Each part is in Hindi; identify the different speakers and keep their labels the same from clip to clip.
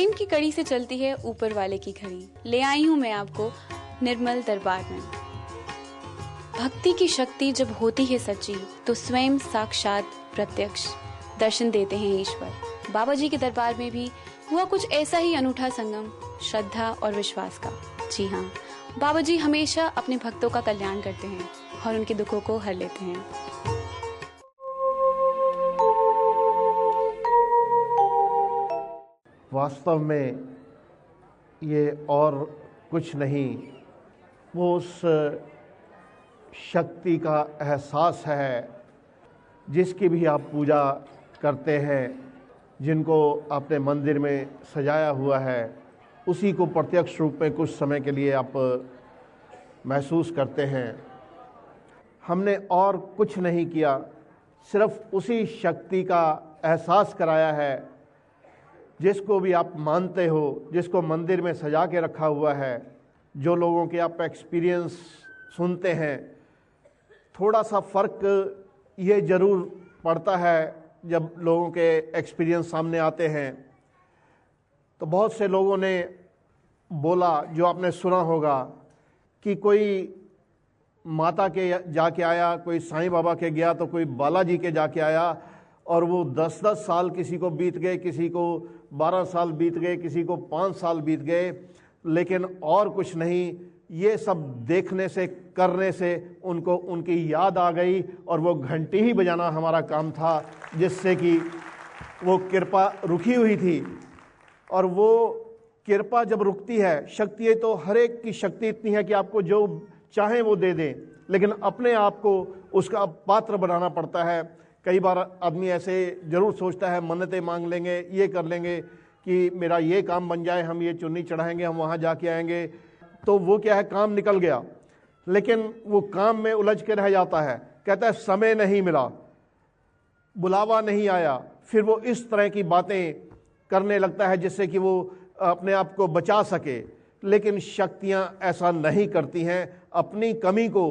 Speaker 1: प्रेम की कड़ी से चलती है ऊपर वाले की घड़ी। ले आई हूँ मैं आपको निर्मल दरबार में। भक्ति की शक्ति जब होती है सच्ची तो स्वयं साक्षात प्रत्यक्ष दर्शन देते हैं ईश्वर। बाबा जी के दरबार में भी हुआ कुछ ऐसा ही अनूठा संगम श्रद्धा और विश्वास का। जी हाँ, बाबा जी हमेशा अपने भक्तों का कल्याण करते हैं और उनके दुखों को हर लेते हैं।
Speaker 2: वास्तव में ये और कुछ नहीं, वो उस शक्ति का एहसास है जिसकी भी आप पूजा करते हैं, जिनको आपने मंदिर में सजाया हुआ है, उसी को प्रत्यक्ष रूप में कुछ समय के लिए आप महसूस करते हैं। हमने और कुछ नहीं किया, सिर्फ उसी शक्ति का एहसास कराया है जिसको भी आप मानते हो, जिसको मंदिर में सजा के रखा हुआ है। जो लोगों के आप एक्सपीरियंस सुनते हैं, थोड़ा सा फ़र्क ये ज़रूर पड़ता है जब लोगों के एक्सपीरियंस सामने आते हैं। तो बहुत से लोगों ने बोला, जो आपने सुना होगा, कि कोई माता के जाके आया, कोई साईं बाबा के गया, तो कोई बालाजी के जाके आया, और वो 10-10 साल किसी को बीत गए, किसी को 12 साल बीत गए, किसी को 5 साल बीत गए, लेकिन और कुछ नहीं। ये सब देखने से, करने से उनको उनकी याद आ गई और वो घंटी ही बजाना हमारा काम था, जिससे कि वो कृपा रुकी हुई थी। और वो कृपा जब रुकती है, शक्ति तो हर एक की शक्ति इतनी है कि आपको जो चाहे वो दे दें, लेकिन अपने आप को उसका पात्र बनाना पड़ता है। कई बार आदमी ऐसे ज़रूर सोचता है, मन्नतें मांग लेंगे, ये कर लेंगे कि मेरा ये काम बन जाए, हम ये चुन्नी चढ़ाएंगे, हम वहाँ जाके आएंगे, तो वो क्या है, काम निकल गया, लेकिन वो काम में उलझ के रह जाता है। कहता है समय नहीं मिला, बुलावा नहीं आया, फिर वो इस तरह की बातें करने लगता है जिससे कि वो अपने आप को बचा सके। लेकिन शक्तियाँ ऐसा नहीं करती हैं। अपनी कमी को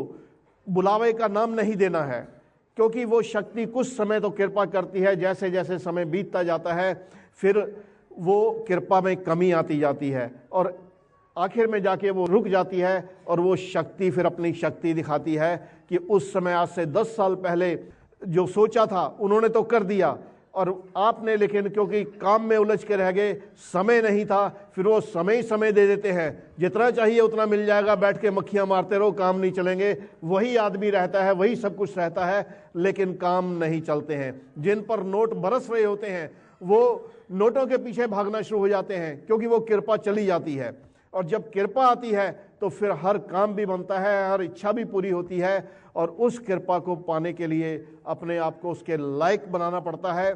Speaker 2: बुलावे का नाम नहीं देना है, क्योंकि वो शक्ति कुछ समय तो कृपा करती है, जैसे जैसे समय बीतता जाता है फिर वो कृपा में कमी आती जाती है और आखिर में जाके वो रुक जाती है। और वो शक्ति फिर अपनी शक्ति दिखाती है कि उस समय, आज से 10 साल पहले जो सोचा था उन्होंने तो कर दिया, और आपने लेकिन क्योंकि काम में उलझ के रह गए, समय नहीं था, फिर वो समय दे देते हैं, जितना चाहिए उतना मिल जाएगा, बैठ के मक्खियाँ मारते रहो, काम नहीं चलेंगे। वही आदमी रहता है, वही सब कुछ रहता है, लेकिन काम नहीं चलते हैं। जिन पर नोट बरस रहे होते हैं वो नोटों के पीछे भागना शुरू हो जाते हैं, क्योंकि वो कृपा चली जाती है। और जब कृपा आती है तो फिर हर काम भी बनता है, हर इच्छा भी पूरी होती है। और उस कृपा को पाने के लिए अपने आप को उसके लायक बनाना पड़ता है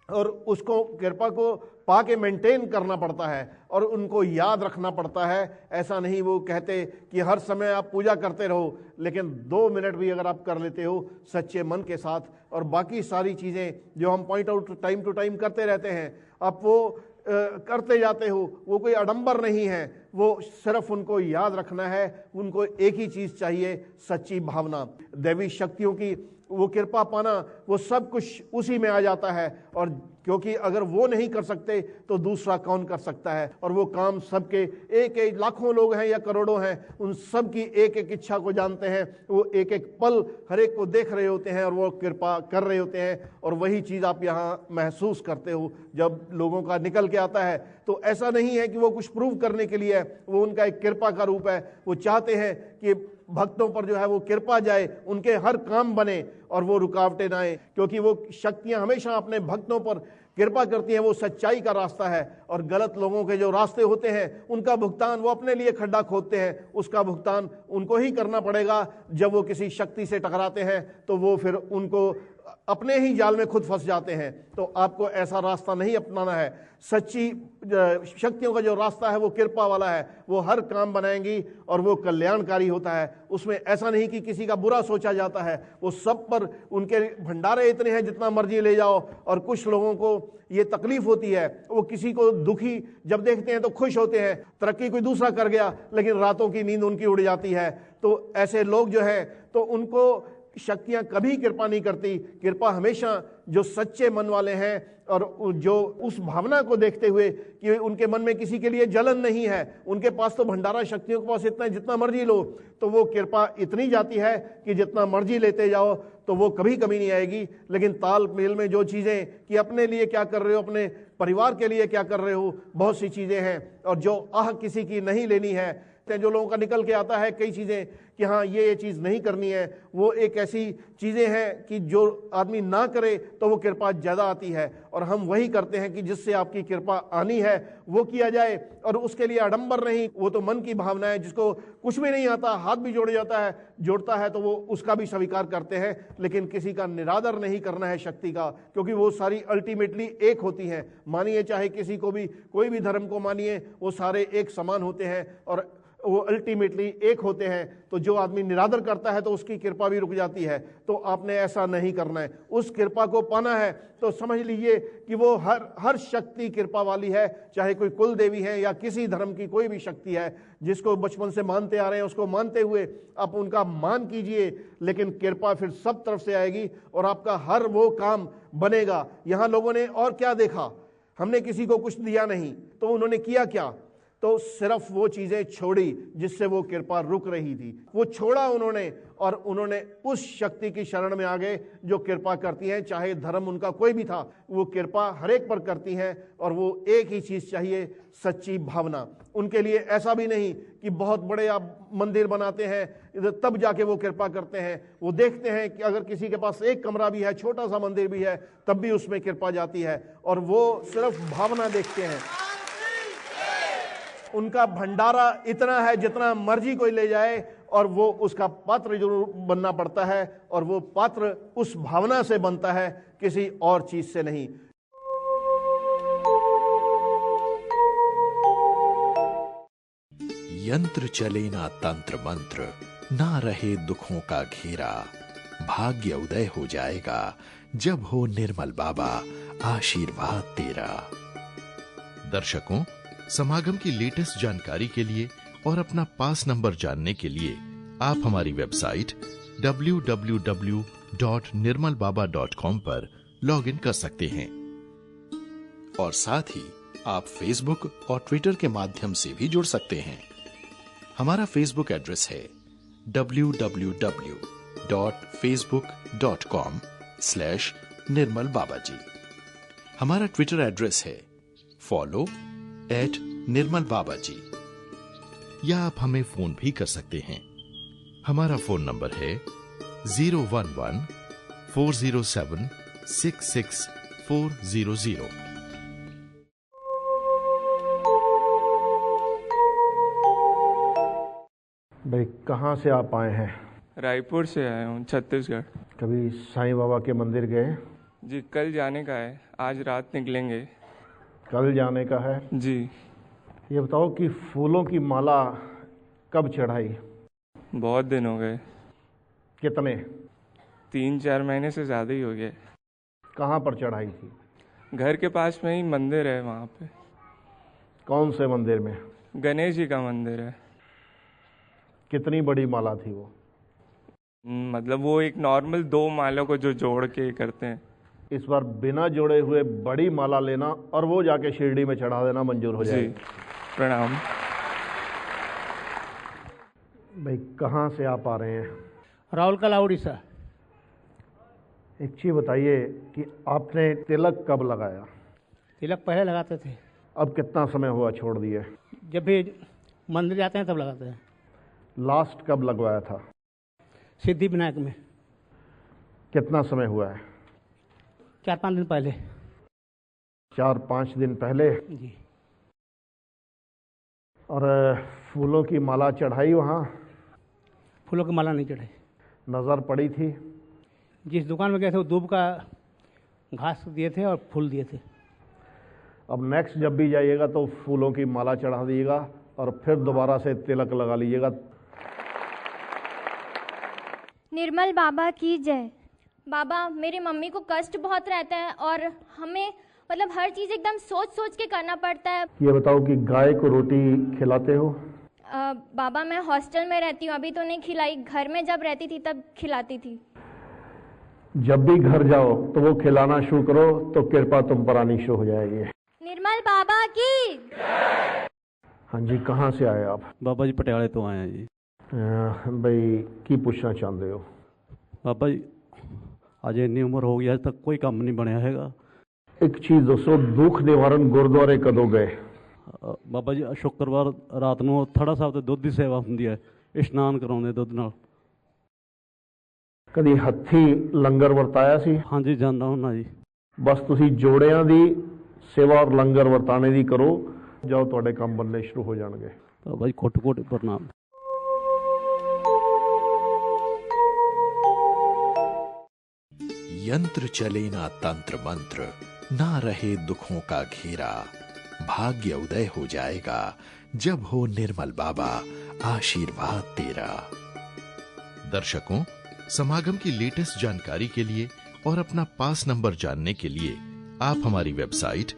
Speaker 2: और उसको, कृपा को पाके मेंटेन करना पड़ता है और उनको याद रखना पड़ता है। ऐसा नहीं वो कहते कि हर समय आप पूजा करते रहो, लेकिन 2 मिनट भी अगर आप कर लेते हो सच्चे मन के साथ, और बाकी सारी चीज़ें जो हम point out time to time करते रहते हैं, आप वो करते जाते हो, वो कोई आडंबर नहीं है। वो सिर्फ उनको याद रखना है, उनको एक ही चीज़ चाहिए, सच्ची भावना। दैवी शक्तियों की वो कृपा पाना, वो सब कुछ उसी में आ जाता है। और क्योंकि अगर वो नहीं कर सकते तो दूसरा कौन कर सकता है। और वो काम सबके, एक एक लाखों लोग हैं या करोड़ों हैं, उन सब की एक एक इच्छा को जानते हैं। वो एक एक पल हर एक को देख रहे होते हैं और वो कृपा कर रहे होते हैं। और वही चीज़ आप यहाँ महसूस करते हो जब लोगों का निकल के आता है। तो ऐसा नहीं है कि वो कुछ प्रूव करने के लिए है, वो उनका एक कृपा का रूप है। वो चाहते हैं कि भक्तों पर जो है वो कृपा जाए, उनके हर काम बने और वो रुकावटें ना आए, क्योंकि वो शक्तियां हमेशा अपने भक्तों पर कृपा करती हैं। वो सच्चाई का रास्ता है और गलत लोगों के जो रास्ते होते हैं उनका भुगतान वो अपने लिए खड्डा खोदते हैं, उसका भुगतान उनको ही करना पड़ेगा। जब वो किसी शक्ति से टकराते हैं तो वो फिर उनको अपने ही जाल में खुद फंस जाते हैं। तो आपको ऐसा रास्ता नहीं अपनाना है। सच्ची शक्तियों का जो रास्ता है वो कृपा वाला है, वो हर काम बनाएंगी और वो कल्याणकारी होता है। उसमें ऐसा नहीं कि किसी का बुरा सोचा जाता है, वो सब पर उनके भंडारे इतने हैं जितना मर्जी ले जाओ। और कुछ लोगों को ये तकलीफ होती है, वो किसी को दुखी जब देखते हैं तो खुश होते हैं, तरक्की कोई दूसरा कर गया लेकिन रातों की नींद उनकी उड़ जाती है। तो ऐसे लोग जो है तो उनको शक्तियां कभी कृपा नहीं करती। कृपा हमेशा जो सच्चे मन वाले हैं और जो उस भावना को देखते हुए कि उनके मन में किसी के लिए जलन नहीं है, उनके पास तो भंडारा शक्तियों के पास इतना जितना मर्जी लो, तो वो कृपा इतनी जाती है कि जितना मर्जी लेते जाओ तो वो कभी कमी नहीं आएगी। लेकिन तालमेल में जो चीज़ें कि अपने लिए क्या कर रहे हो, अपने परिवार के लिए क्या कर रहे हो, बहुत सी चीज़ें हैं। और जो किसी की नहीं लेनी है, जो लोगों का निकल के आता है कई चीज़ें कि हाँ ये चीज़ नहीं करनी है, वो एक ऐसी चीज़ें हैं कि जो आदमी ना करे तो वो कृपा ज़्यादा आती है। और हम वही करते हैं कि जिससे आपकी कृपा आनी है वो किया जाए, और उसके लिए आडंबर नहीं, वो तो मन की भावना है। जिसको कुछ भी नहीं आता, हाथ भी जोड़ता है तो वो उसका भी स्वीकार करते हैं, लेकिन किसी का निरादर नहीं करना है शक्ति का, क्योंकि वो सारी अल्टीमेटली एक होती हैं। मानिए चाहे किसी को भी, कोई भी धर्म को मानिए, वो सारे एक समान होते हैं और वो अल्टीमेटली एक होते हैं। तो जो आदमी निरादर करता है तो उसकी कृपा भी रुक जाती है। तो आपने ऐसा नहीं करना है, उस कृपा को पाना है तो समझ लीजिए कि वो हर शक्ति कृपा वाली है, चाहे कोई कुल देवी है या किसी धर्म की कोई भी शक्ति है। जिसको बचपन से मानते आ रहे हैं उसको मानते हुए आप उनका मान कीजिए, लेकिन कृपा फिर सब तरफ से आएगी और आपका हर वो काम बनेगा। यहाँ लोगों ने और क्या देखा, हमने किसी को कुछ दिया नहीं तो उन्होंने किया क्या, तो सिर्फ वो चीजें छोड़ी जिससे वो कृपा रुक रही थी, वो छोड़ा उन्होंने, और उन्होंने उस शक्ति की शरण में आ गए जो कृपा करती है। चाहे धर्म उनका कोई भी था, वो कृपा हर एक पर करती हैं, और वो एक ही चीज चाहिए, सच्ची भावना। उनके लिए ऐसा भी नहीं कि बहुत बड़े आप मंदिर बनाते हैं तब जाके वो कृपा करते हैं। वो देखते हैं कि अगर किसी के पास एक कमरा भी है, छोटा सा मंदिर भी है, तब भी उसमें कृपा जाती है, और वो सिर्फ भावना देखते हैं। उनका भंडारा इतना है जितना मर्जी कोई ले जाए, और वो उसका पात्र जरूर बनना पड़ता है, और वो पात्र उस भावना से बनता है, किसी और चीज से नहीं।
Speaker 3: यंत्र चले ना तंत्र मंत्र, ना रहे दुखों का घेरा, भाग्य उदय हो जाएगा जब हो निर्मल बाबा आशीर्वाद तेरा। दर्शकों, समागम की लेटेस्ट जानकारी के लिए और अपना पास नंबर जानने के लिए आप हमारी वेबसाइट www.nirmalbaba.com पर लॉगिन कर सकते हैं, और साथ ही आप फेसबुक और ट्विटर के माध्यम से भी जुड़ सकते हैं। हमारा फेसबुक एड्रेस है www.facebook.com/निर्मलबाबाजी। हमारा ट्विटर एड्रेस है follow@निर्मलबाबाजी, या आप हमें फोन भी कर सकते हैं। हमारा फोन नंबर है 011-407-66400।
Speaker 2: भाई कहाँ से आप आए हैं?
Speaker 4: रायपुर से आया हूँ, छत्तीसगढ़।
Speaker 2: कभी साईं बाबा के मंदिर गए?
Speaker 4: जी, कल जाने का है, आज रात निकलेंगे।
Speaker 2: कल जाने का है
Speaker 4: जी।
Speaker 2: ये बताओ कि फूलों की माला कब चढ़ाई?
Speaker 4: बहुत दिन हो गए,
Speaker 2: कितने?
Speaker 4: 3-4 महीने से ज़्यादा ही हो गए।
Speaker 2: कहाँ पर चढ़ाई थी?
Speaker 4: घर के पास में ही मंदिर है, वहाँ पे।
Speaker 2: कौन से मंदिर में?
Speaker 4: गणेश जी का मंदिर है।
Speaker 2: कितनी बड़ी माला थी वो?
Speaker 4: मतलब वो एक नॉर्मल 2 मालों को जो जोड़ के करते हैं।
Speaker 2: इस बार बिना जोड़े हुए बड़ी माला लेना और वो जाके शिरडी में चढ़ा देना मंजूर हो जाए।
Speaker 4: जी, प्रणाम।
Speaker 2: भाई कहाँ से आप आ रहे हैं?
Speaker 5: राउरकेला, उड़ीसा।
Speaker 2: एक चीज़ बताइए कि आपने तिलक कब लगाया?
Speaker 5: तिलक पहले लगाते थे।
Speaker 2: अब कितना समय हुआ छोड़ दिए?
Speaker 5: जब भी मंदिर जाते हैं तब लगाते हैं।
Speaker 2: लास्ट कब लगवाया था?
Speaker 5: सिद्धि विनायक में।
Speaker 2: कितना समय हुआ है?
Speaker 5: 4-5 दिन पहले।
Speaker 2: 4-5 दिन पहले?
Speaker 5: जी।
Speaker 2: और फूलों की माला चढ़ाई वहाँ?
Speaker 5: फूलों की माला नहीं चढ़ाई।
Speaker 2: नज़र पड़ी थी?
Speaker 5: जिस दुकान में गए थे वो दूब का घास दिए थे और फूल दिए थे।
Speaker 2: अब नेक्स्ट जब भी जाइएगा तो फूलों की माला चढ़ा दीजिएगा और फिर दोबारा से तिलक लगा लीजिएगा।
Speaker 6: निर्मल बाबा की जय। बाबा, मेरी मम्मी को कष्ट बहुत रहता है और हमें मतलब हर चीज़ एकदम सोच सोच के करना पड़ता है।
Speaker 2: ये बताओ कि गाय को रोटी खिलाते हो?
Speaker 6: बाबा, मैं हॉस्टल में रहती हूँ, अभी तो नहीं खिलाई। घर में जब रहती थी तब खिलाती थी।
Speaker 2: जब भी घर जाओ तो वो खिलाना शुरू करो तो कृपा तुम पर आनी शुरू हो जाएगी।
Speaker 6: निर्मल बाबा की।
Speaker 2: हाँ जी, कहाँ से आए आप?
Speaker 7: बाबा जी पटियाले तो आए हैं जी।
Speaker 2: भाई की पूछना चाहते हो?
Speaker 7: बाबा जी आज इन्नी उम्र हो गई, आज तक कोई काम नहीं बनया हैगा।
Speaker 2: एक चीज दोस्तों, दुख निवारण गुरुद्वारे कदों गए?
Speaker 7: बाबा जी शुक्रवार रात ਨੂੰ ਥੜਾ ਸਾਹਿਬ ਤੇ ਦੁੱਧ ਦੀ ਸੇਵਾ ਹੁੰਦੀ ਹੈ, ਇਸ਼ਨਾਨ ਕਰਾਉਂਦੇ ਦੁੱਧ ਨਾਲ।
Speaker 2: ਕਦੀ ਹੱਥੀ ਲੰਗਰ ਵਰਤਾਇਆ ਸੀ?
Speaker 7: ਹਾਂਜੀ ਜਾਂਦਾ ਹੁੰਨਾ ਜੀ।
Speaker 2: ਬਸ ਤੁਸੀਂ ਜੋੜਿਆਂ ਦੀ ਸੇਵਾ ਔਰ ਲੰਗਰ ਵਰਤਾਣੇ ਦੀ ਕਰੋ, ਜਾਓ ਤੁਹਾਡੇ ਕੰਮ ਬੰਨੇ ਸ਼ੁਰੂ ਹੋ ਜਾਣਗੇ।
Speaker 7: ਬਾਬਾ ਜੀ ਕੋਟ ਕੋਟ ਪ੍ਰਣਾਮ।
Speaker 3: यंत्र चले ना तंत्र मंत्र, ना रहे दुखों का घेरा, भाग्य उदय हो जाएगा जब हो निर्मल बाबा आशीर्वाद तेरा। दर्शकों, समागम की लेटेस्ट जानकारी के लिए और अपना पास नंबर जानने के लिए आप हमारी वेबसाइट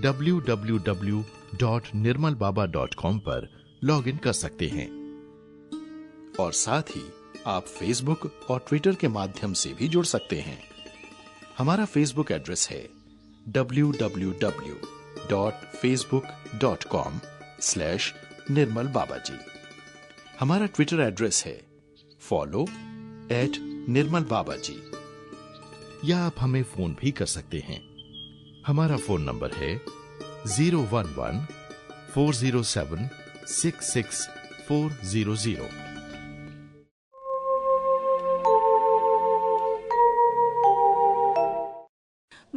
Speaker 3: www.nirmalbaba.com पर लॉगिन कर सकते हैं और साथ ही आप फेसबुक और ट्विटर के माध्यम से भी जुड़ सकते हैं। हमारा फेसबुक एड्रेस है www.facebook.com/निर्मलबाबाजी। हमारा ट्विटर एड्रेस है follow@निर्मलबाबाजी। या आप हमें फोन भी कर सकते हैं। हमारा फोन नंबर है 011-407-66400।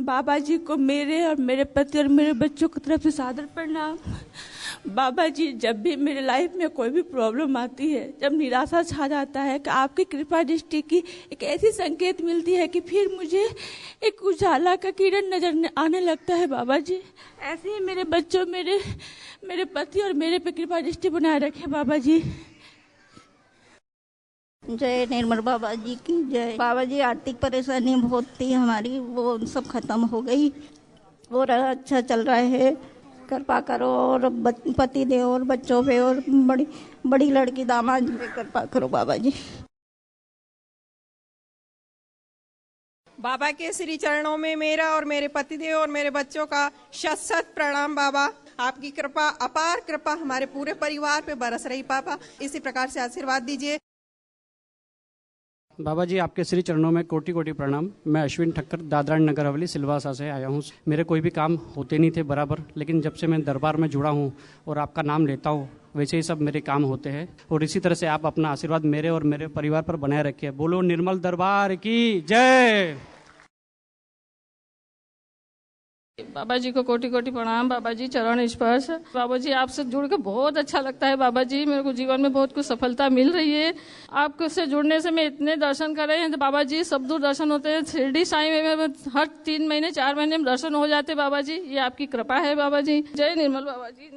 Speaker 8: बाबा जी को मेरे और मेरे पति और मेरे बच्चों की तरफ से सादर प्रणाम। बाबा जी, जब भी मेरे लाइफ में कोई भी प्रॉब्लम आती है, जब निराशा छा जाता है, कि आपकी कृपा दृष्टि की एक ऐसी संकेत मिलती है कि फिर मुझे एक उजाला का किरण नजर आने लगता है। बाबा जी, ऐसे ही मेरे बच्चों, मेरे पति और मेरे पे कृपा दृष्टि बनाए रखे बाबा जी।
Speaker 9: जय निर्मल बाबा जी की जय। बाबा जी, आर्थिक परेशानी बहुत थी हमारी, वो सब खत्म हो गई और अच्छा चल रहा है। कृपा करो और पति दे और बच्चों पे और बड़ी लड़की दामाद पे कृपा करो बाबा जी।
Speaker 10: बाबा के श्री चरणों में मेरा और मेरे पतिदेव और मेरे बच्चों का शत शत प्रणाम। बाबा, आपकी कृपा, अपार कृपा हमारे पूरे परिवार पे बरस रही। पापा, इसी प्रकार से आशीर्वाद दीजिए।
Speaker 11: बाबा जी, आपके श्री चरणों में कोटि कोटि प्रणाम। मैं अश्विन ठक्कर, दादरा नगर हवेली सिलवासा से आया हूँ। मेरे कोई भी काम होते नहीं थे बराबर, लेकिन जब से मैं दरबार में जुड़ा हूँ और आपका नाम लेता हूँ, वैसे ही सब मेरे काम होते हैं। और इसी तरह से आप अपना आशीर्वाद मेरे और मेरे परिवार पर बनाए रखिए। बोलो निर्मल दरबार की जय।
Speaker 12: बाबा जी को कोटि कोटि प्रणाम। बाबा जी चरण स्पर्श। बाबा जी, आपसे जुड़ के बहुत अच्छा लगता है। बाबा जी, मेरे को जीवन में बहुत कुछ सफलता मिल रही है। आपको से जुड़ने से मैं इतने दर्शन कर रहे हैं तो बाबा जी, सब दूर दर्शन होते हैं। शिरडी साईं में हर 3 महीने 4 महीने में दर्शन हो जाते बाबा जी। ये आपकी कृपा है बाबा जी। जय निर्मल बाबा जी।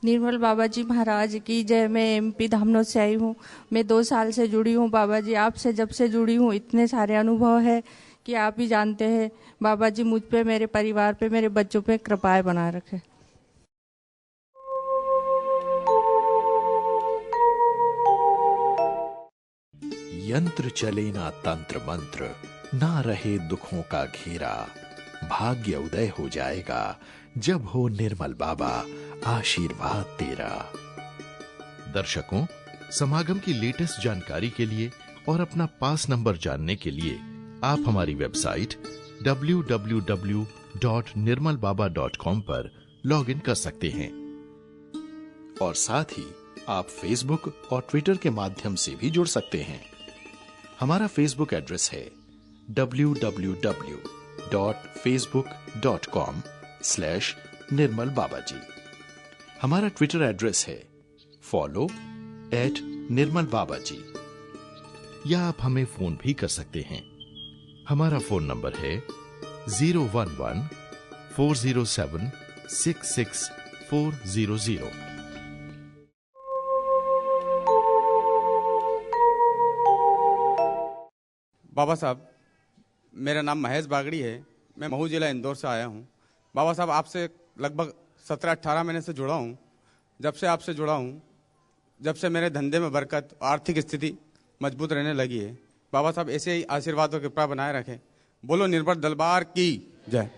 Speaker 13: निर्मल बाबा जी महाराज की जय। मैं MP धामनोद से आई हूँ। मैं 2 साल से जुड़ी हूँ बाबा जी। आपसे जब से जुड़ी हूँ इतने सारे अनुभव है कि आप ही जानते हैं। बाबा जी, मुझ पे, मेरे परिवार पे, मेरे बच्चों पे कृपाएं बनाए रखे।
Speaker 3: यंत्र चले ना तंत्र मंत्र, ना रहे दुखों का घेरा, भाग्य उदय हो जाएगा जब हो निर्मल बाबा आशीर्वाद तेरा। दर्शकों, समागम की लेटेस्ट जानकारी के लिए और अपना पास नंबर जानने के लिए आप हमारी वेबसाइट www.nirmalbaba.com पर लॉगिन कर सकते हैं और साथ ही आप फेसबुक और ट्विटर के माध्यम से भी जुड़ सकते हैं। हमारा फेसबुक एड्रेस है www.facebook.com/निर्मलबाबाजी। हमारा ट्विटर एड्रेस है follow@निर्मलबाबाजी। या आप हमें फोन भी कर सकते हैं। हमारा फोन नंबर है 011-407-66400।
Speaker 14: बाबा साहब, मेरा नाम महेश बागड़ी है। मैं महू जिला इंदौर से आया हूँ। बाबा साहब, आपसे लगभग 17-18 महीने से जुड़ा हूँ। जब से आपसे जुड़ा हूँ, जब से मेरे धंधे में बरकत, आर्थिक स्थिति मजबूत रहने लगी है। बाबा साहब ऐसे ही आशीर्वाद और कृपा बनाए रखें। बोलो निर्मल दरबार की जय।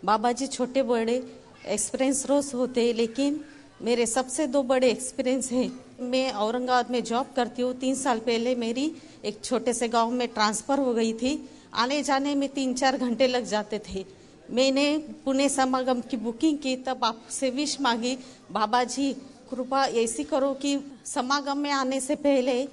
Speaker 15: बाबा जी छोटे बड़े एक्सपीरियंस रोज होते हैं, लेकिन मेरे सबसे 2 बड़े एक्सपीरियंस हैं। मैं औरंगाबाद में जॉब करती हूँ। 3 साल पहले मेरी एक छोटे से गांव में ट्रांसफ़र हो गई थी। आने जाने में 3-4 घंटे लग जाते थे। मैंने पुणे समागम की बुकिंग की, तब आपसे विश मांगी, बाबा जी कृपा ऐसी करो कि समागम में आने से पहले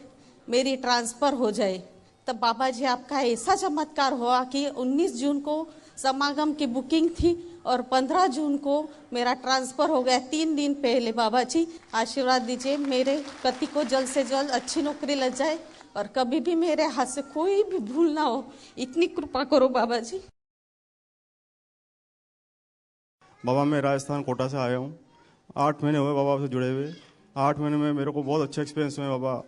Speaker 15: मेरी ट्रांसफ़र हो जाए। तब बाबा जी आपका ऐसा चमत्कार हुआ कि 19 जून को समागम की बुकिंग थी और 15 जून को मेरा ट्रांसफ़र हो गया। 3 दिन पहले। बाबा जी आशीर्वाद दीजिए मेरे पति को जल्द से जल्द अच्छी नौकरी लग जाए और कभी भी मेरे हाथ से कोई भी भूल ना हो, इतनी कृपा करो बाबा जी।
Speaker 16: बाबा मैं राजस्थान कोटा से आया हूँ। 8 महीने हुए बाबा से जुड़े हुए। 8 महीने में मेरे को बहुत अच्छे एक्सपीरियंस हुए बाबा।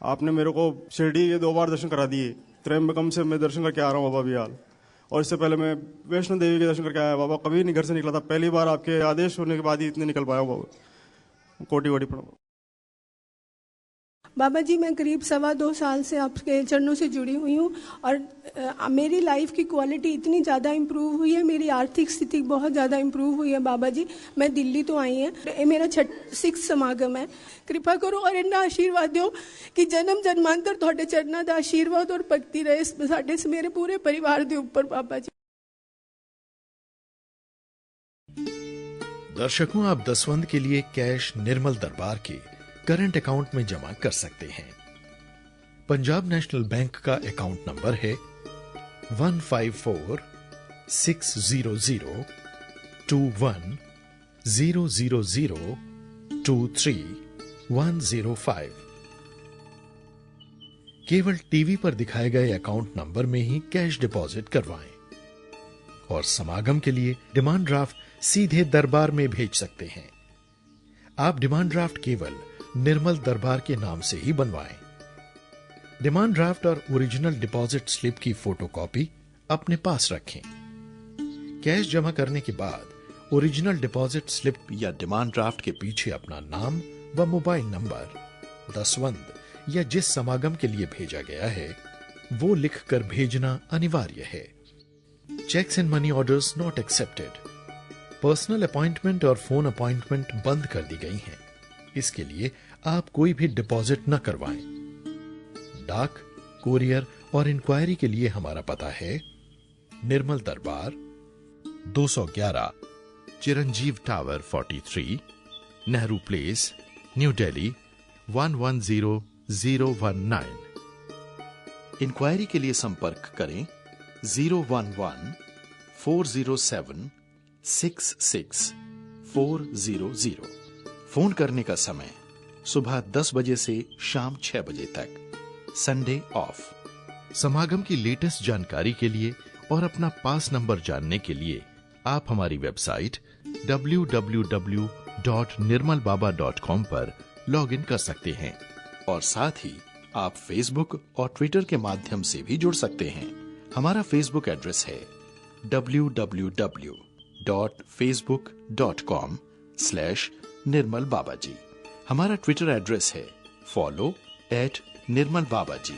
Speaker 16: आपने मेरे को शिरडी ये 2 बार दर्शन करा दिए। त्र्यंबकम से मैं दर्शन करके आ रहा हूँ बाबा बिहाल, और इससे पहले मैं वैष्णो देवी के दर्शन करके आया बाबा। कभी नहीं घर से निकला था, पहली बार आपके आदेश होने के बाद ही इतने निकल पाया बाबा। कोटि कोटि प्रणाम।
Speaker 17: बाबा जी मैं करीब 2.25 साल से आपके चरणों से जुड़ी हुई हूँ और मेरी लाइफ की क्वालिटी इतनी ज़्यादा इम्प्रूव हुई है, मेरी आर्थिक स्थिति बहुत ज़्यादा इम्प्रूव हुई है बाबा जी। मैं दिल्ली तो आई है, ये मेरा 6 समागम है। कृपा करो और इन्ना आशीर्वाद दो कि जन्म जन्मांतर थोड़े चरणों का आशीर्वाद और भक्ति रहे साडे मेरे पूरे परिवार के ऊपर बाबा जी।
Speaker 3: दर्शकों, आप दसवंध के लिए कैश निर्मल दरबार के करंट अकाउंट में जमा कर सकते हैं। पंजाब नेशनल बैंक का अकाउंट नंबर है 15460021000232105। केवल टीवी पर दिखाए गए अकाउंट नंबर में ही कैश डिपॉजिट करवाएं और समागम के लिए डिमांड ड्राफ्ट सीधे दरबार में भेज सकते हैं। आप डिमांड ड्राफ्ट केवल निर्मल दरबार के नाम से ही बनवाएं। डिमांड ड्राफ्ट और ओरिजिनल डिपॉजिट स्लिप की फोटोकॉपी अपने पास रखें। कैश जमा करने के बाद ओरिजिनल डिपॉजिट स्लिप या डिमांड ड्राफ्ट के पीछे अपना नाम व मोबाइल नंबर, दसवंध या जिस समागम के लिए भेजा गया है वो लिखकर भेजना अनिवार्य है। Cheques and money orders not accepted. Personal appointment और फोन अपॉइंटमेंट बंद कर दी गई हैं। इसके लिए आप कोई भी डिपॉजिट न करवाएं। डाक, कोरियर और इंक्वायरी के लिए हमारा पता है Nirmal Darbar, 211 Chiranjiv tower 43, Nehru place, New Delhi 110019। Inquiry के लिए संपर्क करें 011-407-66400। फोन करने का समय सुबह 10 बजे से शाम 6 बजे तक, संडे ऑफ। समागम की लेटेस्ट जानकारी के लिए और अपना पास नंबर जानने के लिए आप हमारी वेबसाइट www.nirmalbaba.com पर लॉग इन कर सकते हैं और साथ ही आप फेसबुक और ट्विटर के माध्यम से भी जुड़ सकते हैं। हमारा फेसबुक एड्रेस है www.facebook.com/निर्मल बाबाजी। हमारा ट्विटर एड्रेस है follow@निर्मल बाबाजी।